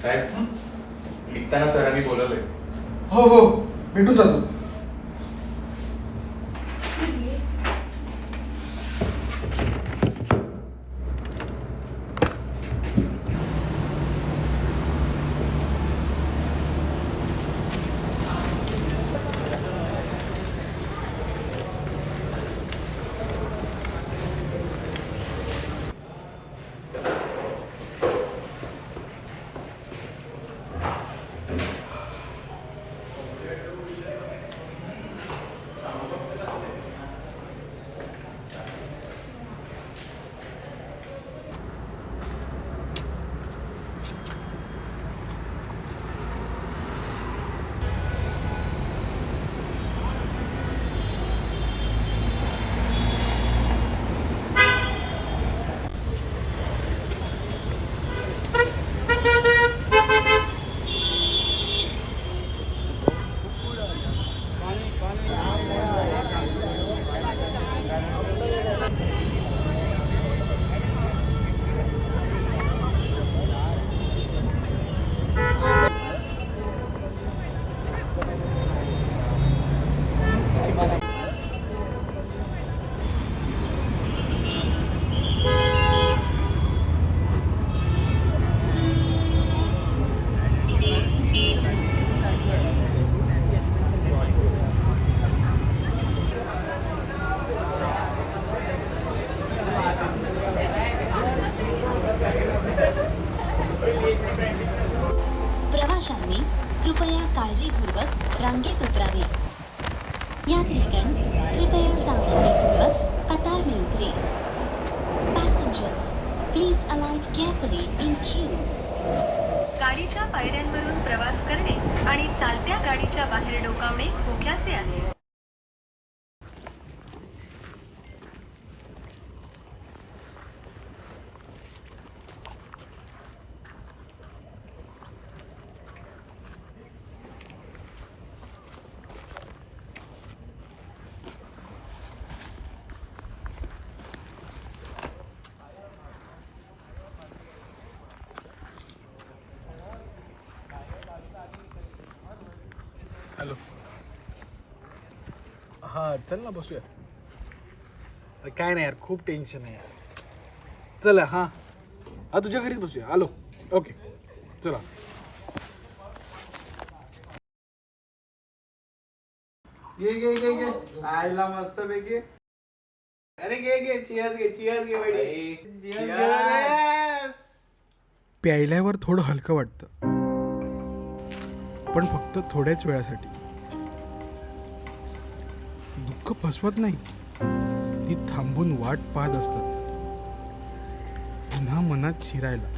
साहेब, निघताना सरांनी बोलवलंय. हो हो, भेटून जातो. प्रवाशांनी कृपया काळजीपूर्वक रांगेत उतरावे. यात्रिगण कृपया सावधानीपूर्वक कतार में उतरे. Passengers, please alight carefully in queue. गाडीच्या पायऱ्यांवरून प्रवास करणे आणि चालत्या गाडीच्या बाहेर डोकावणे धोक्याचे आहे. हॅलो. हां, चल ना बसूया. काय नाही यार, खूप टेन्शन आहे यार. चला हां हां, तुझ्या घरीच बसूया. आलो. ओके, चला. घे आयला मस्त पैकी. अरे घे चिअर्स घे बडी. प्यायल्यावर थोडं हलकं वाटतं, पण फक्त थोड्याच वेळासाठी. दुःख फसवत नाही, ती थांबून वाट पाहत असतात पुन्हा मनात शिरायला.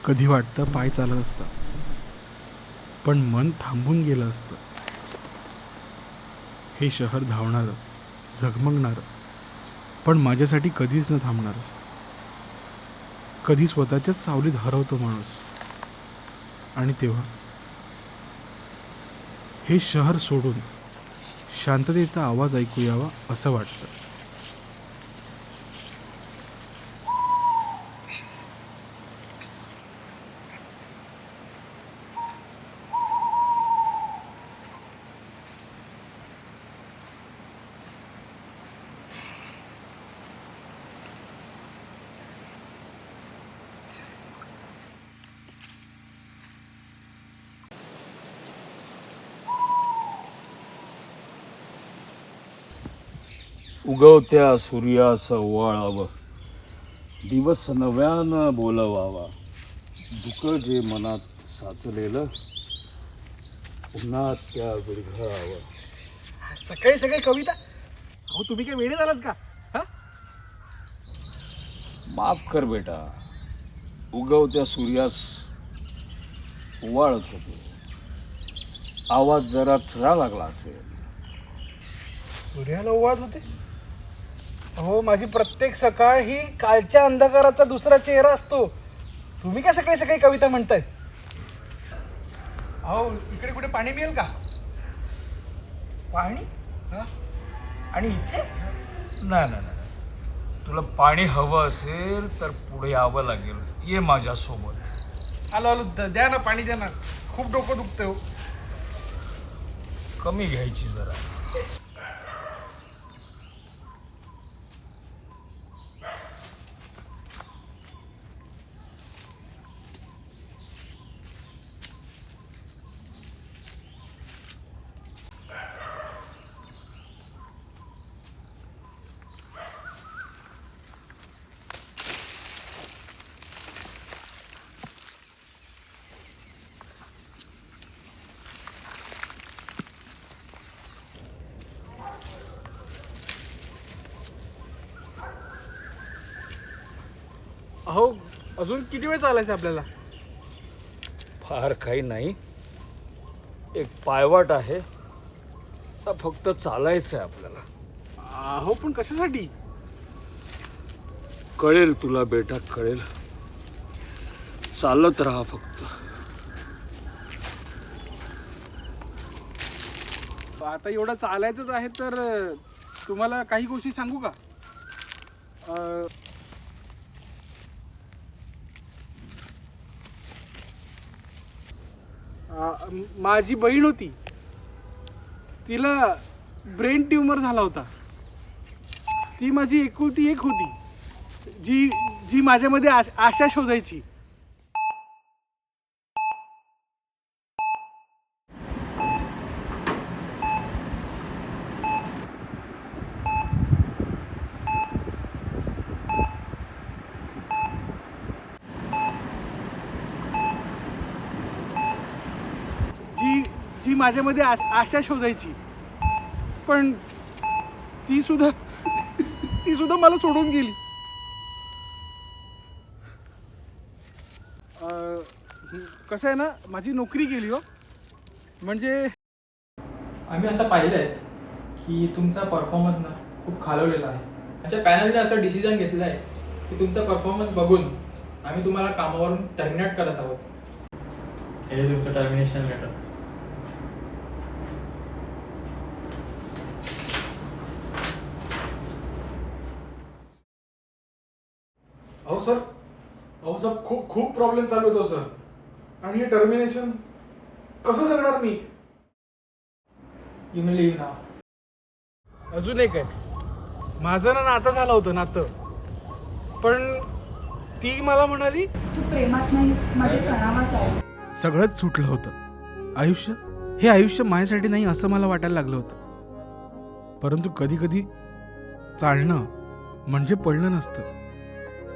कधी वाटतं पाय चालत असतं, पण मन थांबून गेलं असतं. हे शहर धावणारं, झगमगणारं, पण माझ्यासाठी कधीच न थांबणारं. कधी स्वतःच्याच सावलीत हरवतो माणूस. आणि तेव्हा हे शहर सोडून शांततेचा आवाज ऐकू यावा असं वाटतं. उगवत्या सूर्यास ओवाळावं, दिवस नव्यानं बोलवावा. दुःख जे मनात साचलेलं पुन्हा त्या विरघळावं. सकाळी सकाळी कविता? अहो तुम्ही काय वेडे झालात का? हा? माफ कर बेटा, उगवत्या सूर्यास ओवाळत होतो. आवाज जरा चढा लागला असेल. सूर्याला ओवाळत होते? अहो माझी प्रत्येक सकाळ ही कालच्या अंधकाराचा दुसरा चेहरा असतो. तुम्ही काय सकाळी सकाळी कविता म्हणताय? अहो इकडे कुठे पाणी मिळेल का? पाणी? हा? आणि इथे? नाही, तुला पाणी हवं असेल तर पुढे यावं लागेल. ये माझ्यासोबत. आलो आलो, द्या ना पाणी, द्या ना. खूप डोकं दुखतंय हो. कमी घ्यायची जरा. अहो अजून किती वेळ चालायचं आपल्याला? फार काही नाही, एक पायवाट आहे. आता फक्त चालायचं आहे आपल्याला. अहो पण कशासाठी? कळेल तुला बेटा, कळेल. चालत राहा फक्त. आता एवढं चालायचंच आहे तर तुम्हाला काही गोष्टी सांगू का? माझी बहीण होती, तिला ब्रेन ट्यूमर झाला होता. ती माझी एकुलती एक होती, जी जी माझ्यामध्ये आशा शोधायची. जी माझ्यामध्ये आशा शोधायची, पण ती सुद्धा मला सोडून गेली. कसं आहे ना, माझी नोकरी गेली हो. म्हणजे आम्ही असं पाहिलं आहे की तुमचा परफॉर्मन्स ना खूप खालवलेला आहे. आमच्या पॅनलने असं डिसिजन घेतलं आहे की तुमचा परफॉर्मन्स बघून आम्ही तुम्हाला कामावरून टर्मिनेट करत आहोत. हे तुमचं टर्मिनेशन लेटर. अहो सर खूप प्रॉब्लेम चालू होतो सर. आणि हे टर्मिनेशन कसं जगणार मी? यू विल लीव्ह नाव. अजून एक आहे, माझं ना नातं झालं होतं नातं, पण ती मला म्हणाली तू प्रेमात नाहीस, माझ्या तणावात आहेस. सगळंच सुटलं होतं. हे आयुष्य माझ्यासाठी नाही असं मला वाटायला लागलं होतं. परंतु कधी कधी चालणं म्हणजे पडणं नसतं,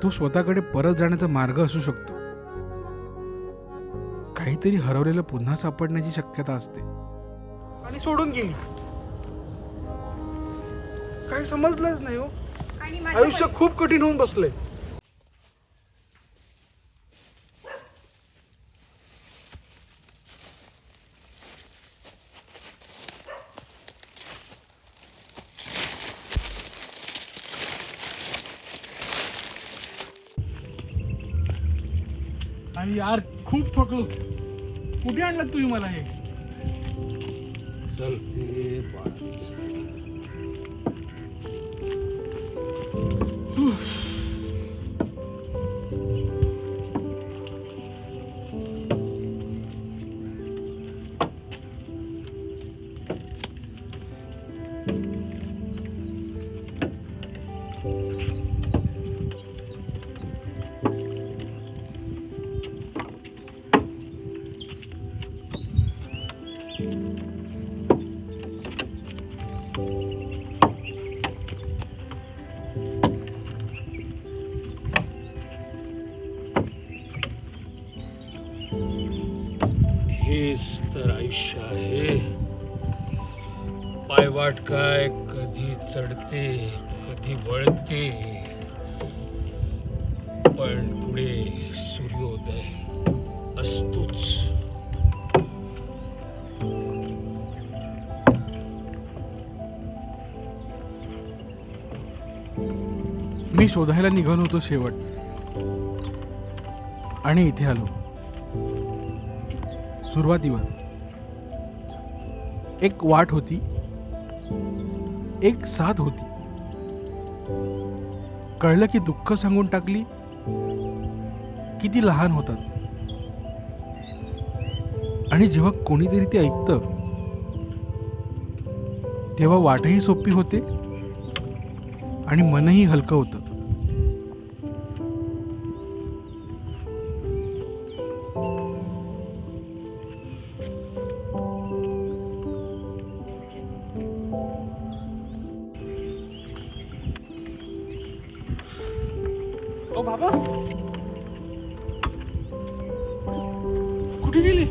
तो स्वतःकडे परत जाण्याचा मार्ग असू शकतो. काहीतरी हरवलेलं पुन्हा सापडण्याची शक्यता असते. आणि सोडून गेली. काही समजलंच नाही हो. आयुष्य खूप कठीण होऊन बसलंय. आणि यार खूप थकलो. कुठे आणलात तुम्ही मला हे? चल हे बाळा, चल. हेच तर आयुष्य आहे. पायवाट काय कधी चढते कधी वळते, पण पुढे सूर्योदय असतोच. मी शोधायला निघालो होतो शेवट, आणि इथे आलो. सुरुवातीवर एक वाट होती, एक साथ होती. कळलं की दुःख सांगून टाकली किती लहान होतात. आणि जेव्हा कोणीतरी ते ऐकतं तेव्हा वाटही सोपी होते आणि मनही हलकं होतं. ओ बाबा, कुठे गेली?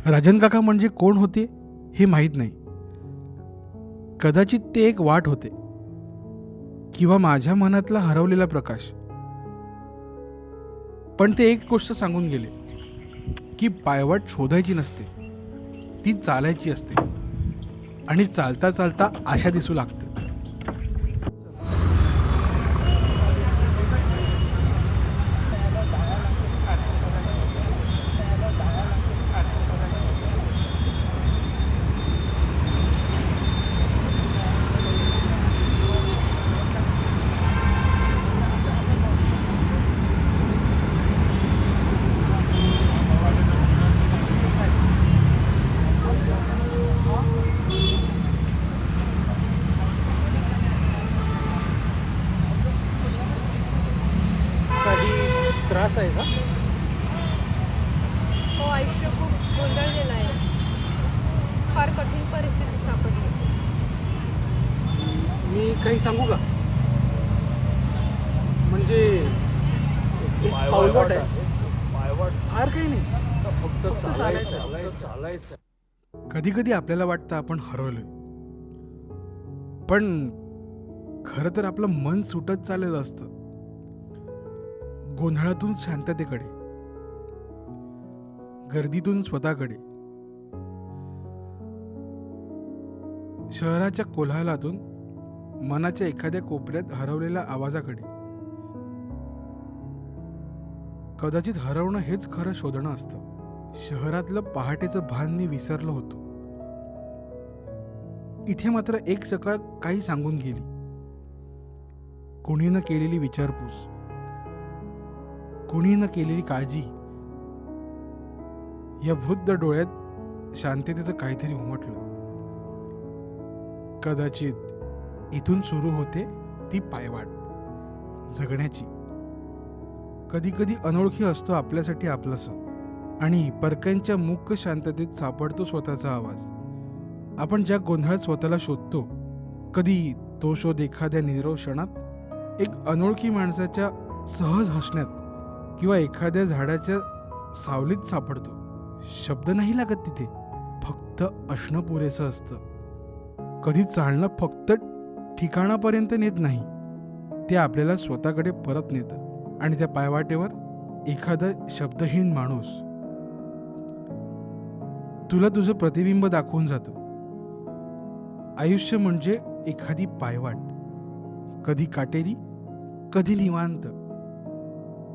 राजन काका म्हणजे कोण होते हे माहीत नाही. कदाचित ते एक वाट होते, किंवा माझ्या मनातला हरवलेला प्रकाश. पण ते एक गोष्ट सांगून गेले की पायवाट शोधायची नसते, ती चालायची असते. आणि चालता चालता आशा दिसू लागते. त्रास आहे का? हो, आयुष्य खूप गोंधळलेलं आहे. फार कठीण परिस्थितीत सापडली. मी काही सांगू का? म्हणजे एक पाऊलवाट आहे, फार काही नाही, फक्त चालायचं. कधी कधी आपल्याला वाटतं आपण हरवलोय, पण खरं तर आपलं मन सुटत चाललेलं असतं. गोंधळातून शांततेकडे, गर्दीतून स्वतःकडे, शहराच्या कोलाहलातून मनाच्या एखाद्या कोपऱ्यात हरवलेल्या आवाजाकडे. कदाचित हरवणं हेच खरं शोधणं असतं. शहरातलं पहाटेचं भान मी विसरलो होतो. इथे मात्र एक सकाळ काही सांगून गेली. कोणी न केलेली विचारपूस, कोणी न केलेली काळजी. या वृद्ध डोळ्यात शांततेचं काहीतरी उमटलं. कदाचित इथून सुरू होते ती पायवाट जगण्याची. कधी कधी अनोळखी असतो आपल्यासाठी आपलंसं, आणि परक्यांच्या मुख्य शांततेत सापडतो स्वतःचा आवाज. आपण ज्या गोंधळात स्वतःला शोधतो, कधी तो शोध एखाद्या नीरव क्षणात, एक अनोळखी माणसाच्या सहज हसण्यात, किंवा एखाद्या झाडाच्या सावलीत सापडतो. शब्द नाही लागत तिथे, फक्त असणं पुरेसं असतं. कधी चालणं फक्त ठिकाणापर्यंत नेत नाही, ते आपल्याला स्वतःकडे परत नेतं. आणि त्या पायवाटेवर एखादा शब्दहीन माणूस तुला तुझं प्रतिबिंब दाखवून जातो. आयुष्य म्हणजे एखादी पायवाट, कधी काटेरी कधी निवांत,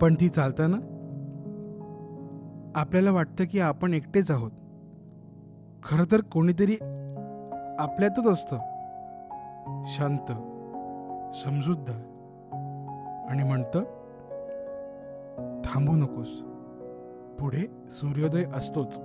पण ती चालताना आपल्याला वाटतं की आपण एकटेच आहोत. खरं तर कोणीतरी आपल्यातच असतं, शांत, समजूतदार, आणि म्हणतं थांबू नकोस, पुढे सूर्योदय असतोच.